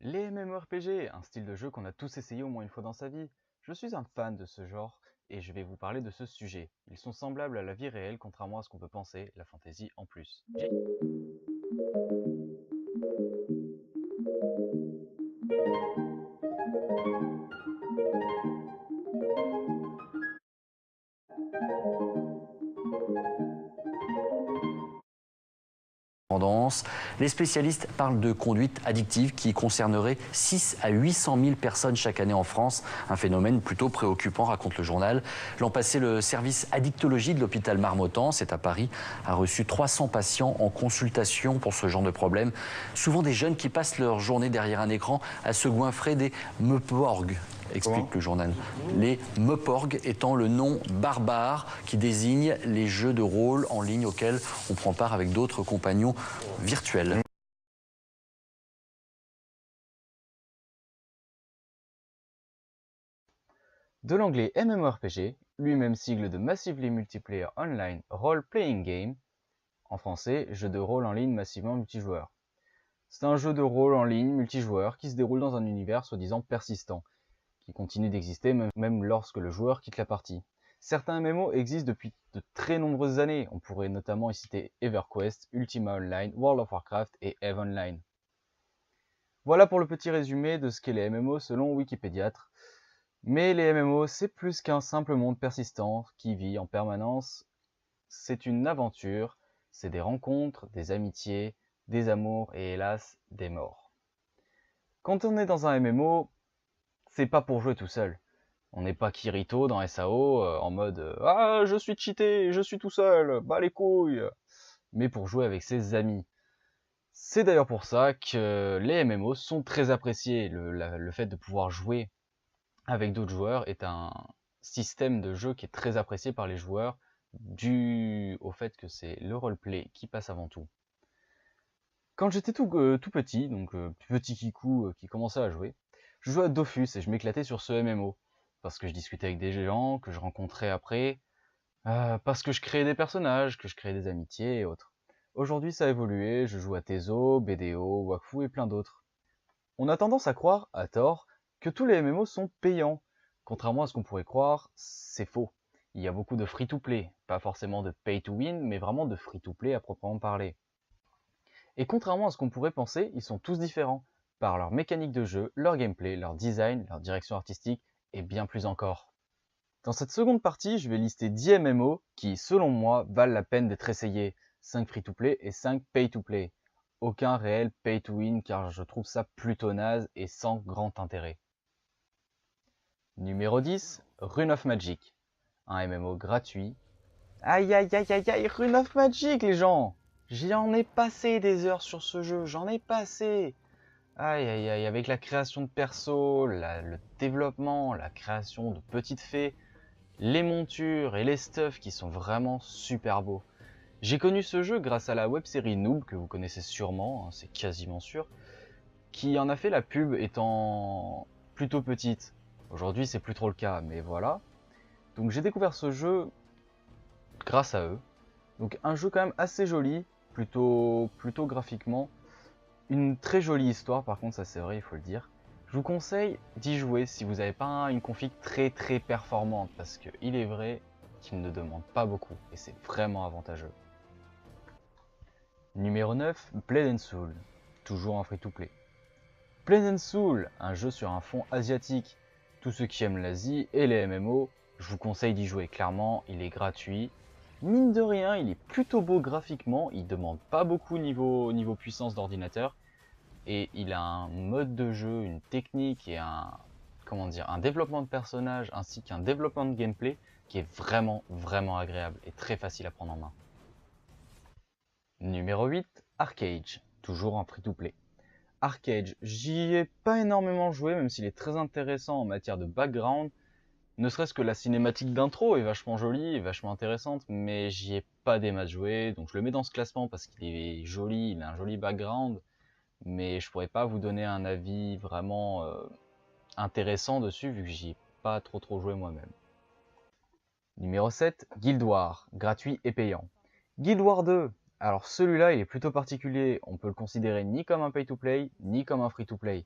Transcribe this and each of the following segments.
Les MMORPG, un style de jeu qu'on a tous essayé au moins une fois dans sa vie. Je suis un fan de ce genre et je vais vous parler de ce sujet. Ils sont semblables à la vie réelle contrairement à ce qu'on peut penser, la fantasy en plus. Les spécialistes parlent de conduite addictive qui concernerait 6 à 800 000 personnes chaque année en France. Un phénomène plutôt préoccupant, raconte le journal. L'an passé, le service addictologie de l'hôpital Marmottan, c'est à Paris, a reçu 300 patients en consultation pour ce genre de problème. Souvent des jeunes qui passent leur journée derrière un écran à se goinfrer des meuporgs, explique le journal. Les meuporgs étant le nom barbare qui désigne les jeux de rôle en ligne auxquels on prend part avec d'autres compagnons virtuels. De l'anglais MMORPG, lui-même sigle de Massively Multiplayer Online Role Playing Game, en français, jeu de rôle en ligne massivement multijoueur. C'est un jeu de rôle en ligne multijoueur qui se déroule dans un univers soi-disant persistant, qui continue d'exister même lorsque le joueur quitte la partie. Certains MMO existent depuis de très nombreuses années, on pourrait notamment y citer EverQuest, Ultima Online, World of Warcraft et EVE Online. Voilà pour le petit résumé de ce qu'est les MMO selon Wikipédiatre. Mais les MMO, c'est plus qu'un simple monde persistant qui vit en permanence. C'est une aventure, c'est des rencontres, des amitiés, des amours et hélas, des morts. Quand on est dans un MMO, c'est pas pour jouer tout seul. On n'est pas Kirito dans SAO en mode ah je suis cheaté, je suis tout seul, bas les couilles, mais pour jouer avec ses amis. C'est d'ailleurs pour ça que les MMO sont très appréciés. Le fait de pouvoir jouer avec d'autres joueurs est un système de jeu qui est très apprécié par les joueurs dû au fait que c'est le roleplay qui passe avant tout. Quand j'étais tout petit, donc petit kikou qui commençait à jouer, je jouais à Dofus et je m'éclatais sur ce MMO. Parce que je discutais avec des gens que je rencontrais après, parce que je créais des personnages, que je créais des amitiés et autres. Aujourd'hui ça a évolué, je joue à Tezo, BDO, Wakfu et plein d'autres. On a tendance à croire, à tort, que tous les MMO sont payants. Contrairement à ce qu'on pourrait croire, c'est faux. Il y a beaucoup de free-to-play, pas forcément de pay-to-win, mais vraiment de free-to-play à proprement parler. Et contrairement à ce qu'on pourrait penser, ils sont tous différents, par leur mécanique de jeu, leur gameplay, leur design, leur direction artistique, et bien plus encore. Dans cette seconde partie, je vais lister 10 MMO qui, selon moi, valent la peine d'être essayés, 5 free-to-play et 5 pay-to-play. Aucun réel pay-to-win car je trouve ça plutôt naze et sans grand intérêt. Numéro 10, Rune of Magic, un MMO gratuit. Aïe aïe aïe aïe aïe, Rune of Magic les gens! J'en ai passé des heures sur ce jeu, j'en ai passé! Aïe aïe aïe, avec la création de persos, le développement, la création de petites fées, les montures et les stuffs qui sont vraiment super beaux. J'ai connu ce jeu grâce à la web-série Noob, que vous connaissez sûrement, hein, c'est quasiment sûr, qui en a fait la pub étant plutôt petite. Aujourd'hui c'est plus trop le cas, mais voilà. Donc j'ai découvert ce jeu grâce à eux. Donc un jeu quand même assez joli, plutôt graphiquement. Une très jolie histoire par contre, ça c'est vrai, il faut le dire. Je vous conseille d'y jouer si vous n'avez pas une config très performante, parce qu'il est vrai qu'il ne demande pas beaucoup, et c'est vraiment avantageux. Numéro 9, Blade and Soul, toujours un free-to-play. Blade and Soul, un jeu sur un fond asiatique. Tous ceux qui aiment l'Asie et les MMO, je vous conseille d'y jouer, clairement, il est gratuit. Mine de rien, il est plutôt beau graphiquement, il demande pas beaucoup niveau puissance d'ordinateur, et il a un mode de jeu, une technique et un développement de personnages ainsi qu'un développement de gameplay qui est vraiment agréable et très facile à prendre en main. Numéro 8, Arcade, toujours en free-to-play. Arcade, j'y ai pas énormément joué, même s'il est très intéressant en matière de background, ne serait-ce que la cinématique d'intro est vachement jolie et vachement intéressante, mais j'y ai pas des masses joué, donc je le mets dans ce classement parce qu'il est joli, il a un joli background, mais je pourrais pas vous donner un avis vraiment intéressant dessus vu que j'y ai pas trop joué moi-même. Numéro 7, Guild Wars, gratuit et payant. Guild Wars 2, alors celui-là il est plutôt particulier, on peut le considérer ni comme un pay-to-play, ni comme un free-to-play.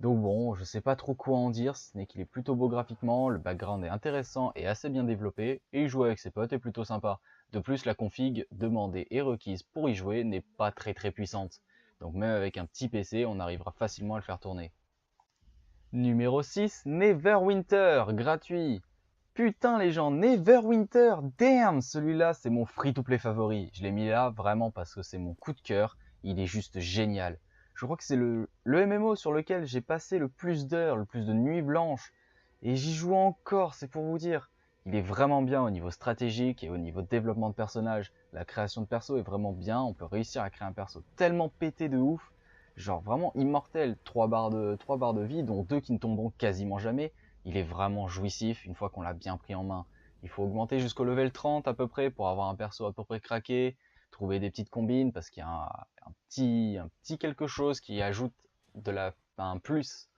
Donc bon, je sais pas trop quoi en dire, ce n'est qu'il est plutôt beau graphiquement, le background est intéressant et assez bien développé, et jouer avec ses potes est plutôt sympa. De plus, la config demandée et requise pour y jouer n'est pas très puissante. Donc même avec un petit PC, on arrivera facilement à le faire tourner. Numéro 6, Neverwinter, gratuit. Putain les gens, Neverwinter, damn, celui-là c'est mon free-to-play favori. Je l'ai mis là vraiment parce que c'est mon coup de cœur, il est juste génial. Je crois que c'est le MMO sur lequel j'ai passé le plus d'heures, le plus de nuits blanches. Et j'y joue encore, c'est pour vous dire. Il est vraiment bien au niveau stratégique et au niveau développement de personnages. La création de perso est vraiment bien, on peut réussir à créer un perso tellement pété de ouf. Genre vraiment immortel, 3 barres de vie, dont 2 qui ne tomberont quasiment jamais. Il est vraiment jouissif une fois qu'on l'a bien pris en main. Il faut augmenter jusqu'au level 30 à peu près pour avoir un perso à peu près craqué, trouver des petites combines parce qu'il y a un petit quelque chose qui ajoute un plus,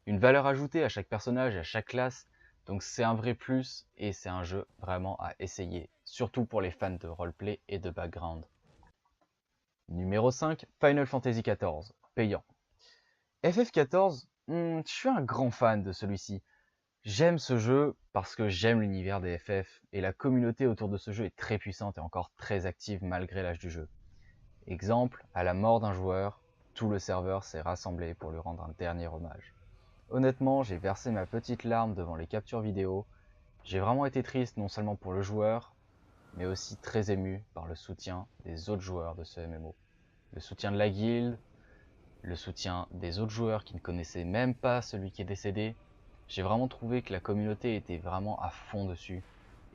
une valeur ajoutée à chaque personnage et à chaque classe. Donc c'est un vrai plus et c'est un jeu vraiment à essayer, surtout pour les fans de roleplay et de background. Numéro 5, Final Fantasy XIV, payant. FF14, je suis un grand fan de celui-ci. J'aime ce jeu parce que j'aime l'univers des FF et la communauté autour de ce jeu est très puissante et encore très active malgré l'âge du jeu. Exemple, à la mort d'un joueur, tout le serveur s'est rassemblé pour lui rendre un dernier hommage. Honnêtement, j'ai versé ma petite larme devant les captures vidéo. J'ai vraiment été triste non seulement pour le joueur, mais aussi très ému par le soutien des autres joueurs de ce MMO. Le soutien de la guilde, le soutien des autres joueurs qui ne connaissaient même pas celui qui est décédé. J'ai vraiment trouvé que la communauté était vraiment à fond dessus.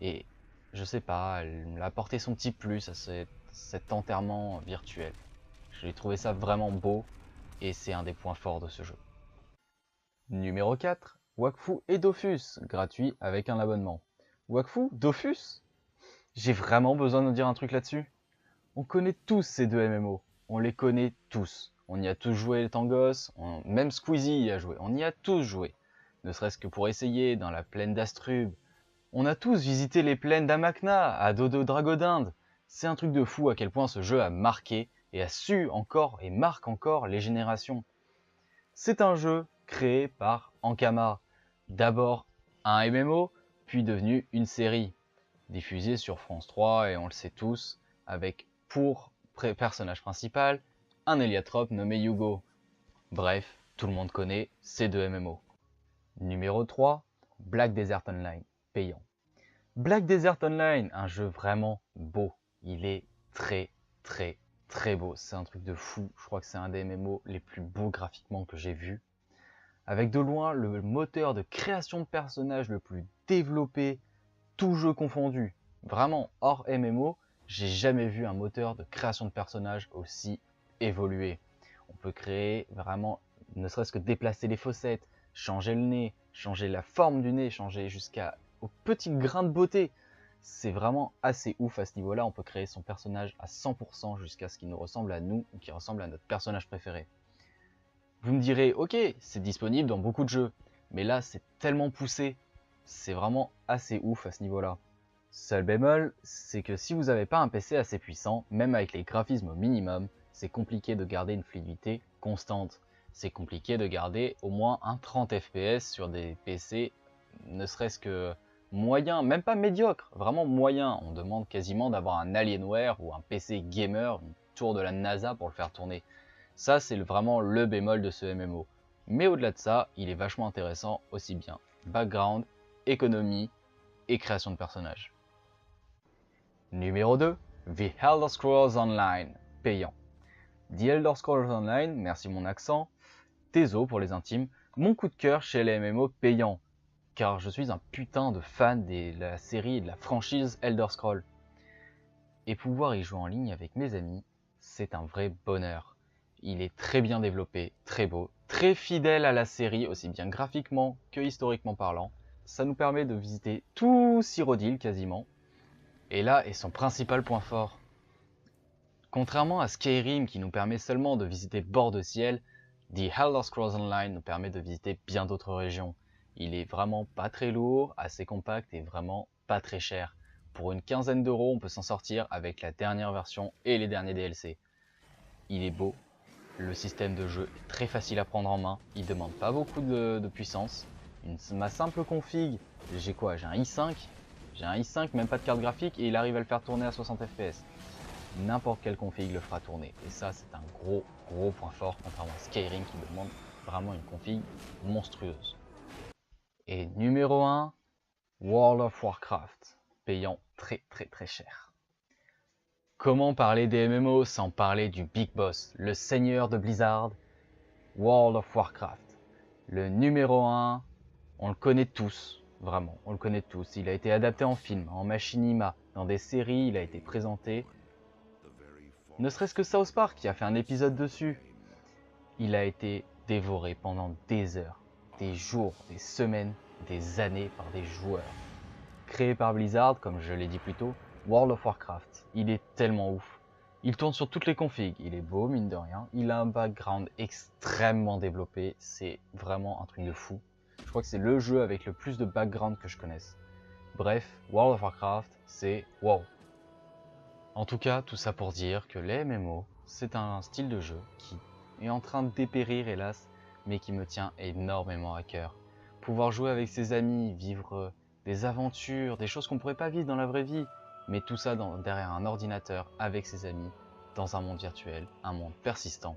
Et je sais pas, elle a apporté son petit plus à cet enterrement virtuel. J'ai trouvé ça vraiment beau et c'est un des points forts de ce jeu. Numéro 4, Wakfu et Dofus, gratuit avec un abonnement. Wakfu, Dofus? J'ai vraiment besoin de dire un truc là-dessus? On connaît tous ces deux MMO, on les connaît tous. On y a tous joué étant gosse, même Squeezie y a joué, on y a tous joué. Ne serait-ce que pour essayer dans la plaine d'Astrub. On a tous visité les plaines d'Amakna, à dos de Dragodinde. C'est un truc de fou à quel point ce jeu a marqué et a su encore et marque encore les générations. C'est un jeu créé par Ankama. D'abord un MMO, puis devenu une série. Diffusée sur France 3 et on le sait tous, avec pour personnage principal un héliatrope nommé Yugo. Bref, tout le monde connaît ces deux MMO. Numéro 3, Black Desert Online, payant. Black Desert Online, un jeu vraiment beau. Il est très beau. C'est un truc de fou. Je crois que c'est un des MMO les plus beaux graphiquement que j'ai vu. Avec de loin le moteur de création de personnages le plus développé, tout jeu confondu. Vraiment, hors MMO, j'ai jamais vu un moteur de création de personnages aussi évolué. On peut créer vraiment, ne serait-ce que déplacer les fossettes, changer le nez, changer la forme du nez, changer jusqu'aux petits grains de beauté. C'est vraiment assez ouf à ce niveau-là. On peut créer son personnage à 100% jusqu'à ce qu'il nous ressemble à nous ou qu'il ressemble à notre personnage préféré. Vous me direz, ok, c'est disponible dans beaucoup de jeux, mais là c'est tellement poussé, c'est vraiment assez ouf à ce niveau-là. Seul bémol, c'est que si vous n'avez pas un PC assez puissant, même avec les graphismes au minimum, c'est compliqué de garder une fluidité constante. C'est compliqué de garder au moins un 30 FPS sur des PC, ne serait-ce que moyen, même pas médiocre, vraiment moyen. On demande quasiment d'avoir un Alienware ou un PC gamer, une tour de la NASA pour le faire tourner. Ça, c'est vraiment le bémol de ce MMO. Mais au-delà de ça, il est vachement intéressant, aussi bien background, économie et création de personnages. Numéro 2, The Elder Scrolls Online, payant. The Elder Scrolls Online, merci mon accent, Tezo pour les intimes, mon coup de cœur chez les MMO payants, car je suis un putain de fan de la série et de la franchise Elder Scrolls. Et pouvoir y jouer en ligne avec mes amis, c'est un vrai bonheur. Il est très bien développé, très beau, très fidèle à la série, aussi bien graphiquement que historiquement parlant. Ça nous permet de visiter tout Cyrodiil quasiment. Et là est son principal point fort. Contrairement à Skyrim qui nous permet seulement de visiter bord de ciel, The Elder Scrolls Online nous permet de visiter bien d'autres régions. Il est vraiment pas très lourd, assez compact et vraiment pas très cher. Pour une quinzaine d'euros, on peut s'en sortir avec la dernière version et les derniers DLC. Il est beau, Le système de jeu est très facile à prendre en main, il demande pas beaucoup de puissance. Ma simple config, j'ai quoi? J'ai un i5, même pas de carte graphique et il arrive à le faire tourner à 60 fps. N'importe quelle config le fera tourner. Et ça, c'est un gros point fort, contrairement à Skyrim qui demande vraiment une config monstrueuse. Et numéro 1, World of Warcraft, payant très cher. Comment parler des MMO sans parler du Big Boss, le seigneur de Blizzard, World of Warcraft. Le numéro 1, on le connaît tous, vraiment, on le connaît tous. Il a été adapté en film, en machinima, dans des séries, il a été présenté. Ne serait-ce que South Park qui a fait un épisode dessus. Il a été dévoré pendant des heures, des jours, des semaines, des années par des joueurs. Créé par Blizzard, comme je l'ai dit plus tôt, World of Warcraft, il est tellement ouf. Il tourne sur toutes les configs, il est beau mine de rien, il a un background extrêmement développé, c'est vraiment un truc de fou. Je crois que c'est le jeu avec le plus de background que je connaisse. Bref, World of Warcraft, c'est wow. En tout cas, tout ça pour dire que les MMO, c'est un style de jeu qui est en train de dépérir hélas, mais qui me tient énormément à cœur. Pouvoir jouer avec ses amis, vivre des aventures, des choses qu'on ne pourrait pas vivre dans la vraie vie, mais tout ça derrière un ordinateur avec ses amis, dans un monde virtuel, un monde persistant.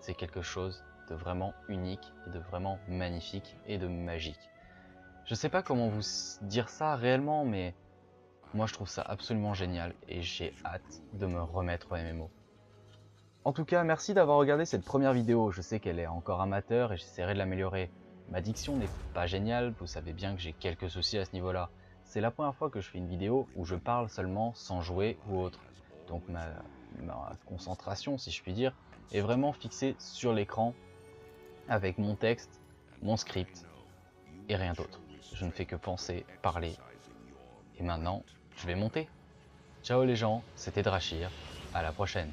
C'est quelque chose de vraiment unique et de vraiment magnifique et de magique. Je sais pas comment vous dire ça réellement, mais moi je trouve ça absolument génial et j'ai hâte de me remettre au MMO. En tout cas, merci d'avoir regardé cette première vidéo. Je sais qu'elle est encore amateur et j'essaierai de l'améliorer. Ma diction n'est pas géniale, vous savez bien que j'ai quelques soucis à ce niveau-là. C'est la première fois que je fais une vidéo où je parle seulement sans jouer ou autre. Donc ma concentration, si je puis dire, est vraiment fixée sur l'écran avec mon texte, mon script et rien d'autre. Je ne fais que penser, parler. Et maintenant, je vais monter. Ciao les gens, c'était Drachir, à la prochaine.